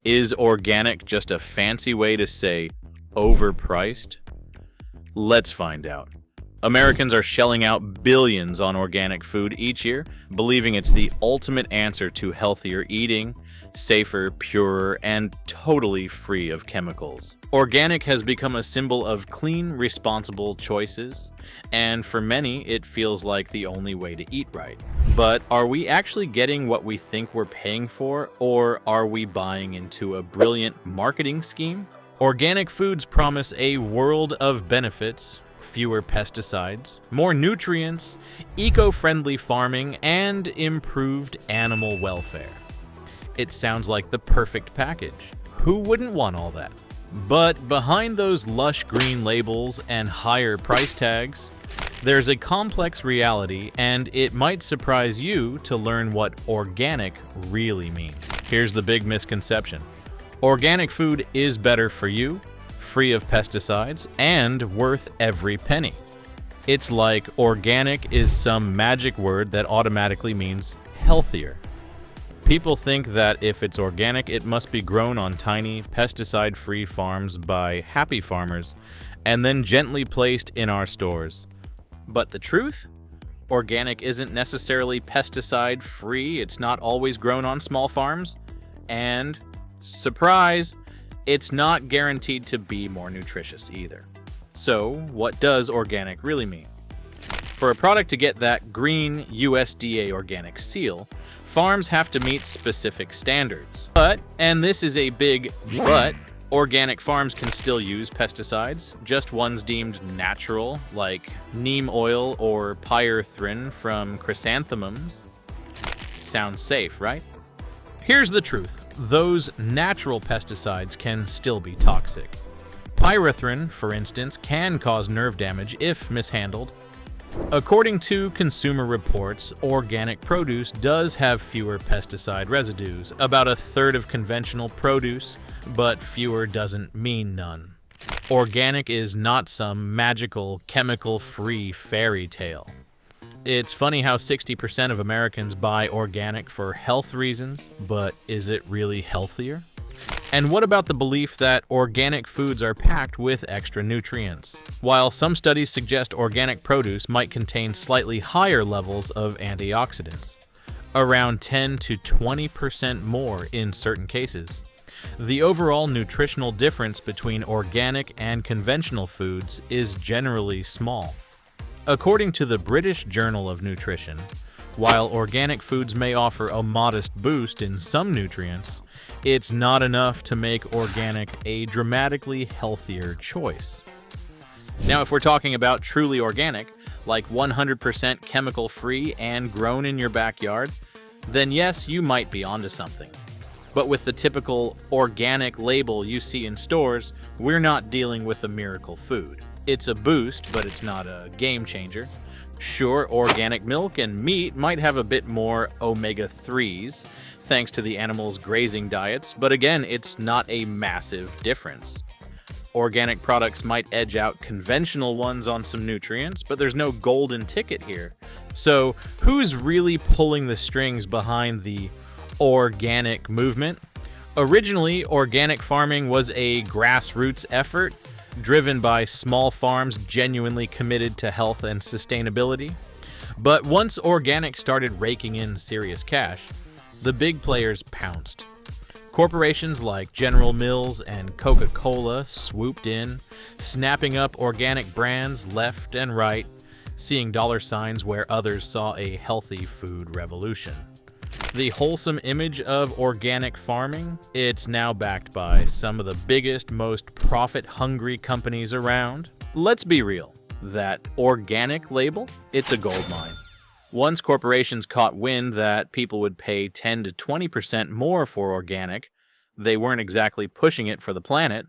Is organic just a fancy way to say overpriced? Let's find out. Americans are shelling out billions on organic food each year, believing it's the ultimate answer to healthier eating, safer, purer, and totally free of chemicals. Organic has become a symbol of clean, responsible choices, and for many, it feels like the only way to eat right. But are we actually getting what we think we're paying for, or are we buying into a brilliant marketing scheme? Organic foods promise a world of benefits: fewer pesticides, more nutrients, eco-friendly farming, and improved animal welfare. It sounds like the perfect package. Who wouldn't want all that? But behind those lush green labels and higher price tags, there's a complex reality, and it might surprise you to learn what organic really means. Here's the big misconception. Organic food is better for you, free of pesticides, and worth every penny. It's like organic is some magic word that automatically means healthier. People think that if it's organic, it must be grown on tiny, pesticide-free farms by happy farmers and then gently placed in our stores. But the truth? Organic isn't necessarily pesticide-free, it's not always grown on small farms, and, surprise, it's not guaranteed to be more nutritious either. So, what does organic really mean? For a product to get that green USDA organic seal, farms have to meet specific standards. But, and this is a big but, organic farms can still use pesticides, just ones deemed natural, like neem oil or pyrethrin from chrysanthemums. Sounds safe, right? Here's the truth. Those natural pesticides can still be toxic. Pyrethrin, for instance, can cause nerve damage if mishandled. According to Consumer Reports, organic produce does have fewer pesticide residues, about a third of conventional produce, but fewer doesn't mean none. Organic is not some magical, chemical-free fairy tale. It's funny how 60% of Americans buy organic for health reasons, but is it really healthier? And what about the belief that organic foods are packed with extra nutrients? While some studies suggest organic produce might contain slightly higher levels of antioxidants, around 10 to 20% more in certain cases, the overall nutritional difference between organic and conventional foods is generally small. According to the British Journal of Nutrition, while organic foods may offer a modest boost in some nutrients, it's not enough to make organic a dramatically healthier choice. Now, if we're talking about truly organic, like 100% chemical-free and grown in your backyard, then yes, you might be onto something. But with the typical organic label you see in stores, we're not dealing with a miracle food. It's a boost, but it's not a game changer. Sure, organic milk and meat might have a bit more omega-3s, thanks to the animals' grazing diets, but again, it's not a massive difference. Organic products might edge out conventional ones on some nutrients, but there's no golden ticket here. So, who's really pulling the strings behind the organic movement? Originally, organic farming was a grassroots effort, driven by small farms genuinely committed to health and sustainability. But once organic started raking in serious cash, the big players pounced. Corporations like General Mills and Coca-Cola swooped in, snapping up organic brands left and right, seeing dollar signs where others saw a healthy food revolution. The wholesome image of organic farming, it's now backed by some of the biggest, most profit-hungry companies around. Let's be real, that organic label, it's a gold mine. Once corporations caught wind that people would pay 10 to 20% more for organic, they weren't exactly pushing it for the planet.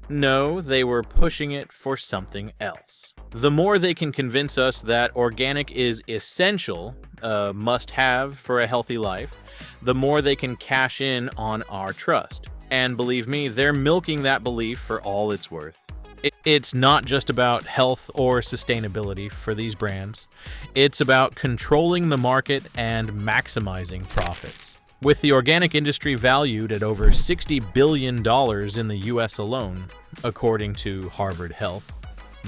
No, they were pushing it for something else. The more they can convince us that organic is essential, a must-have for a healthy life, the more they can cash in on our trust. And believe me, they're milking that belief for all it's worth. It's not just about health or sustainability for these brands. It's about controlling the market and maximizing profits. With the organic industry valued at over $60 billion in the US alone, according to Harvard Health,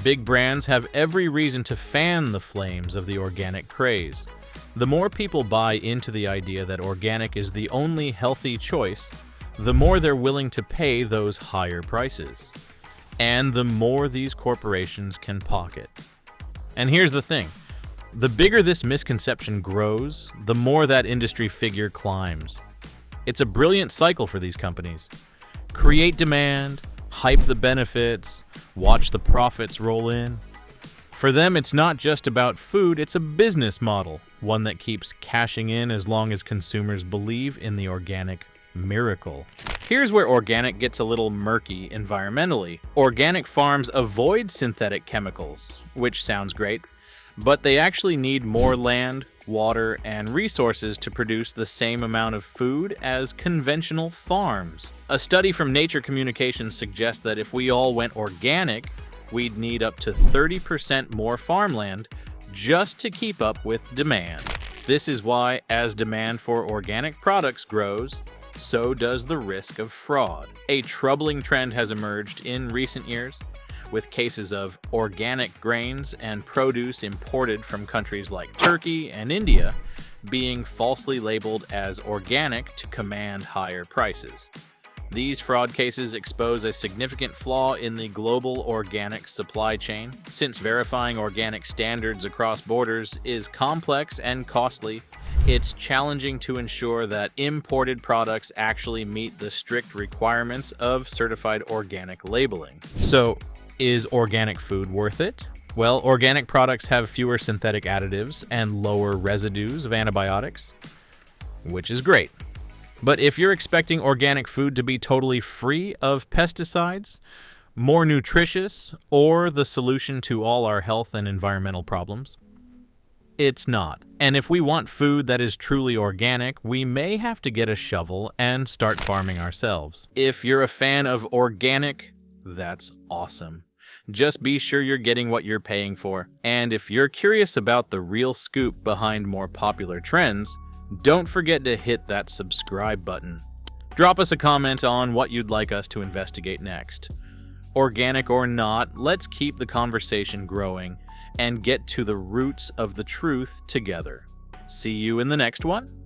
big brands have every reason to fan the flames of the organic craze. The more people buy into the idea that organic is the only healthy choice, the more they're willing to pay those higher prices. And the more these corporations can pocket. And here's the thing. The bigger this misconception grows, the more that industry figure climbs. It's a brilliant cycle for these companies. Create demand, hype the benefits, watch the profits roll in. For them, it's not just about food, it's a business model, one that keeps cashing in as long as consumers believe in the organic miracle. Here's where organic gets a little murky environmentally. Organic farms avoid synthetic chemicals, which sounds great, but they actually need more land, water, and resources to produce the same amount of food as conventional farms. A study from Nature Communications suggests that if we all went organic, we'd need up to 30% more farmland just to keep up with demand. This is why, as demand for organic products grows, so does the risk of fraud. A troubling trend has emerged in recent years, with cases of organic grains and produce imported from countries like Turkey and India being falsely labeled as organic to command higher prices. These fraud cases expose a significant flaw in the global organic supply chain. Since verifying organic standards across borders is complex and costly, it's challenging to ensure that imported products actually meet the strict requirements of certified organic labeling. So, is organic food worth it? Well, organic products have fewer synthetic additives and lower residues of antibiotics, which is great. But if you're expecting organic food to be totally free of pesticides, more nutritious, or the solution to all our health and environmental problems, it's not. And if we want food that is truly organic, we may have to get a shovel and start farming ourselves. If you're a fan of organic, that's awesome. Just be sure you're getting what you're paying for. And if you're curious about the real scoop behind more popular trends, don't forget to hit that subscribe button. Drop us a comment on what you'd like us to investigate next. Organic or not, let's keep the conversation growing and get to the roots of the truth together. See you in the next one.